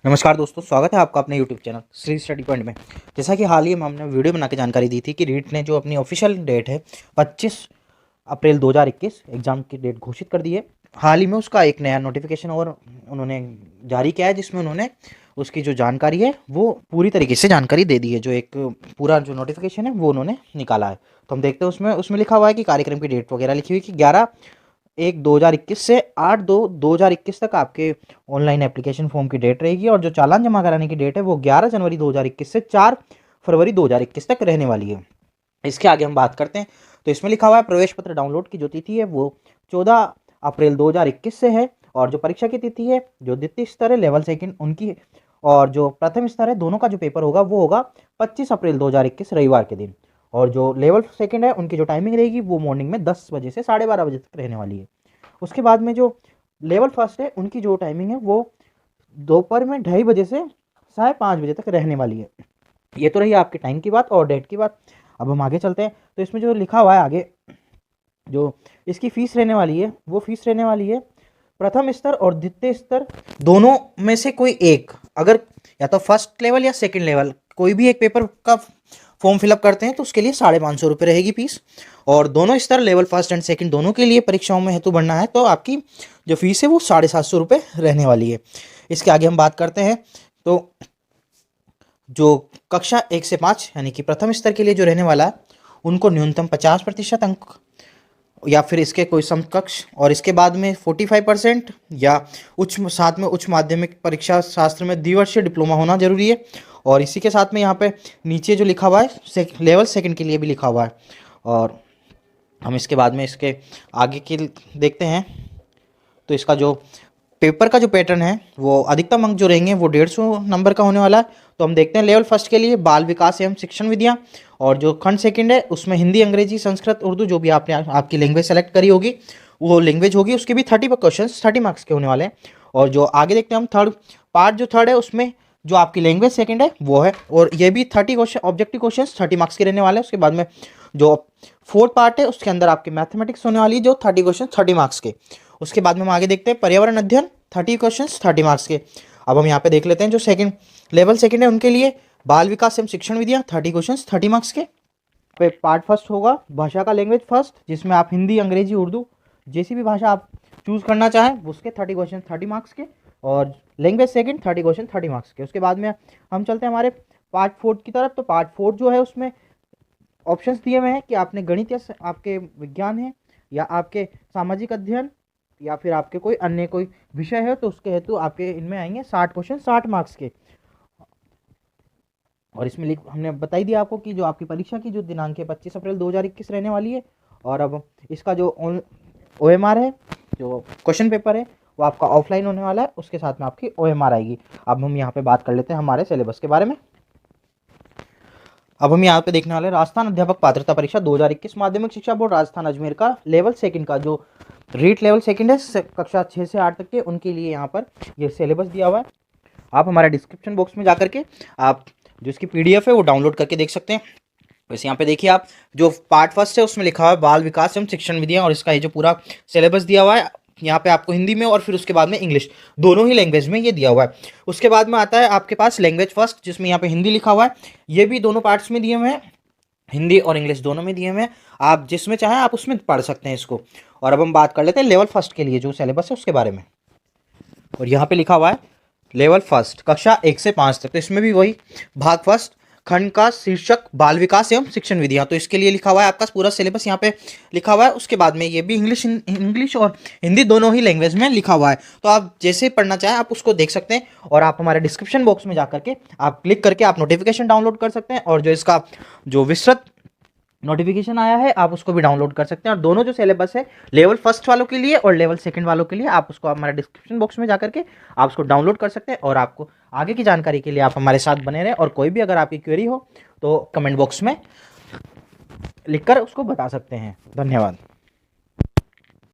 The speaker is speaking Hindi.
नमस्कार दोस्तों, स्वागत है आपका अपने YouTube channel Shri study point में। जैसा कि हाल ही में हमने वीडियो बना के जानकारी दी थी कि रीट ने जो अपनी ऑफिशियल डेट है 25 अप्रैल 2021 एग्ज़ाम की डेट घोषित कर दी है। हाल ही में उसका एक नया नोटिफिकेशन और उन्होंने जारी किया है, जिसमें उन्होंने उसकी जो जानकारी है वो पूरी तरीके से जानकारी दे दी है। जो एक पूरा जो नोटिफिकेशन है वो उन्होंने निकाला है, तो हम देखते हैं उसमें लिखा हुआ है कि कार्यक्रम की डेट वगैरह लिखी हुई कि 11/1/2021 से 8/2/2021 तक आपके ऑनलाइन एप्लीकेशन फॉर्म की डेट रहेगी, और जो चालान जमा कराने की डेट है वो 11 जनवरी 2021 से 4 फरवरी 2021 तक रहने वाली है। इसके आगे हम बात करते हैं, तो इसमें लिखा हुआ है प्रवेश पत्र डाउनलोड की जो तिथि है वो 14 अप्रैल 2021 से है, और जो परीक्षा की तिथि है जो द्वितीय स्तर है लेवल सेकंड उनकी, और जो प्रथम स्तर है दोनों का जो पेपर होगा वो होगा 25 अप्रैल 2021 रविवार के दिन। और जो लेवल सेकंड है उनकी जो टाइमिंग रहेगी वो मॉर्निंग में 10 बजे से 12:30 बजे तक रहने वाली है। उसके बाद में जो लेवल फर्स्ट है उनकी जो टाइमिंग है वो दोपहर में 2:30 बजे से 5:30 बजे तक रहने वाली है। ये तो रही आपके टाइम की बात और डेट की बात। अब हम आगे चलते हैं, तो इसमें जो लिखा हुआ है आगे, जो इसकी फीस रहने वाली है वो फीस रहने वाली है प्रथम स्तर और द्वितीय स्तर दोनों में से कोई एक, अगर या तो फर्स्ट लेवल या सेकंड लेवल कोई भी एक पेपर का फॉर्म फिलअप करते हैं तो उसके लिए 550 रुपये रहेगी फीस। और दोनों स्तर लेवल फर्स्ट एंड सेकंड दोनों के लिए परीक्षाओं में हेतु बढ़ना है तो आपकी जो फीस है वो 750 रुपये रहने वाली है। इसके आगे हम बात करते हैं, तो जो कक्षा 1 से 5 यानी कि प्रथम स्तर के लिए जो रहने वाला है उनको न्यूनतम 50% अंक या फिर इसके कोई समकक्ष, और इसके बाद में 45% या साथ में उच्च माध्यमिक परीक्षा शास्त्र में द्विवर्षीय डिप्लोमा होना जरूरी है। और इसी के साथ में यहाँ पे नीचे जो लिखा हुआ है लेवल सेकंड के लिए भी लिखा हुआ है। और हम इसके बाद में इसके आगे की देखते हैं, तो इसका जो पेपर का जो पैटर्न है वो अधिकतम अंक जो रहेंगे वो 150 नंबर का होने वाला है। तो हम देखते हैं लेवल फर्स्ट के लिए बाल विकास एवं शिक्षण विधियाँ, और जो खंड सेकंड है उसमें हिंदी, अंग्रेजी, संस्कृत, उर्दू जो भी आपने आपकी लैंग्वेज सेलेक्ट करी होगी वो लैंग्वेज होगी, उसके भी 30 क्वेश्चन 30 मार्क्स के होने वाले हैं। और जो आगे देखते हैं हम थर्ड है उसमें जो आपकी लैंग्वेज सेकंड है वो है, और ये भी 30 क्वेश्चन ऑब्जेक्टिव क्वेश्चन 30 मार्क्स के रहने वाले हैं। उसके बाद में जो फोर्थ पार्ट है उसके अंदर आपकी मैथमेटिक्स होने वाली है जो 30 क्वेश्चन 30 मार्क्स के। उसके बाद में हम आगे देखते हैं पर्यावरण अध्ययन 30 क्वेश्चन 30 मार्क्स के। अब हम यहाँ पे देख लेते हैं जो लेवल सेकंड है उनके लिए बाल विकास एवं शिक्षण विधियाँ 30 क्वेश्चन 30 मार्क्स के। पार्ट फर्स्ट होगा भाषा का लैंग्वेज फर्स्ट, जिसमें आप हिंदी, अंग्रेजी, उर्दू जैसी भी भाषा आप चूज करना चाहें उसके 30 क्वेश्चन 30 मार्क्स के, और लैंग्वेज सेकंड 30 क्वेश्चन 30 मार्क्स के। उसके बाद में हम चलते हैं हमारे पार्ट फोर्थ की तरफ। तो पार्ट फोर्थ जो है उसमें ऑप्शंस दिए हुए हैं कि आपने गणित या आपके विज्ञान है या आपके सामाजिक अध्ययन या फिर आपके कोई अन्य कोई विषय है, तो उसके हेतु आपके इनमें आएंगे 60 क्वेश्चन 60 मार्क्स के। और इसमें हमने बताई दिया आपको कि जो आपकी परीक्षा की जो दिनांक है 25 अप्रैल 2021 रहने वाली है। और अब इसका जो OMR है, जो क्वेश्चन पेपर है वो आपका ऑफलाइन होने वाला है, उसके साथ में आपकी OMR आएगी। अब हम यहाँ पे बात कर लेते हैं हमारे सिलेबस के बारे में। अब हम यहाँ पे देखने वाले राजस्थान अध्यापक पात्रता परीक्षा 2021 माध्यमिक शिक्षा बोर्ड राजस्थान अजमेर का लेवल सेकंड का जो रीट लेवल सेकंड है कक्षा 6 से 8 तक के, उनके लिए यहाँ पर ये सिलेबस दिया हुआ है। आप हमारे डिस्क्रिप्शन बॉक्स में जा करके आप जो इसकी PDF है वो डाउनलोड करके देख सकते हैं। वैसे यहाँ पे देखिए आप जो पार्ट फर्स्ट है उसमें लिखा हुआ है बाल विकास एवं शिक्षण विधियाँ, और इसका ये जो पूरा सिलेबस दिया हुआ है यहाँ पे आपको हिंदी में और फिर उसके बाद में इंग्लिश दोनों ही लैंग्वेज में ये दिया हुआ है। उसके बाद में आता है आपके पास लैंग्वेज फर्स्ट, जिसमें यहाँ पे हिंदी लिखा हुआ है, ये भी दोनों पार्ट्स में दिए हुए हैं, हिंदी और इंग्लिश दोनों में दिए हुए हैं, आप जिसमें चाहें आप उसमें पढ़ सकते हैं इसको। और अब हम बात कर लेते हैं लेवल फर्स्ट के लिए जो सिलेबस है उसके बारे में। और यहाँ पे लिखा हुआ है लेवल फर्स्ट कक्षा 1 से 5 तक, तो इसमें भी वही भाग फर्स्ट खंड का शीर्षक बाल विकास एवं शिक्षण विधियाँ, तो इसके लिए लिखा हुआ है आपका पूरा सिलेबस यहाँ पे लिखा हुआ है। उसके बाद में ये भी इंग्लिश और हिंदी दोनों ही लैंग्वेज में लिखा हुआ है, तो आप जैसे पढ़ना चाहें आप उसको देख सकते हैं। और आप हमारे डिस्क्रिप्शन बॉक्स में जा करके आप क्लिक करके आप नोटिफिकेशन डाउनलोड कर सकते हैं, और जो इसका जो विस्तृत नोटिफिकेशन आया है आप उसको भी डाउनलोड कर सकते हैं। और दोनों जो सिलेबस है लेवल फर्स्ट वालों के लिए और लेवल सेकंड वालों के लिए आप उसको हमारे डिस्क्रिप्शन बॉक्स में जाकर के आप उसको डाउनलोड कर सकते हैं। और आपको आगे की जानकारी के लिए आप हमारे साथ बने रहें, और कोई भी अगर आपकी क्वेरी हो तो कमेंट बॉक्स में लिखकर उसको बता सकते हैं। धन्यवाद।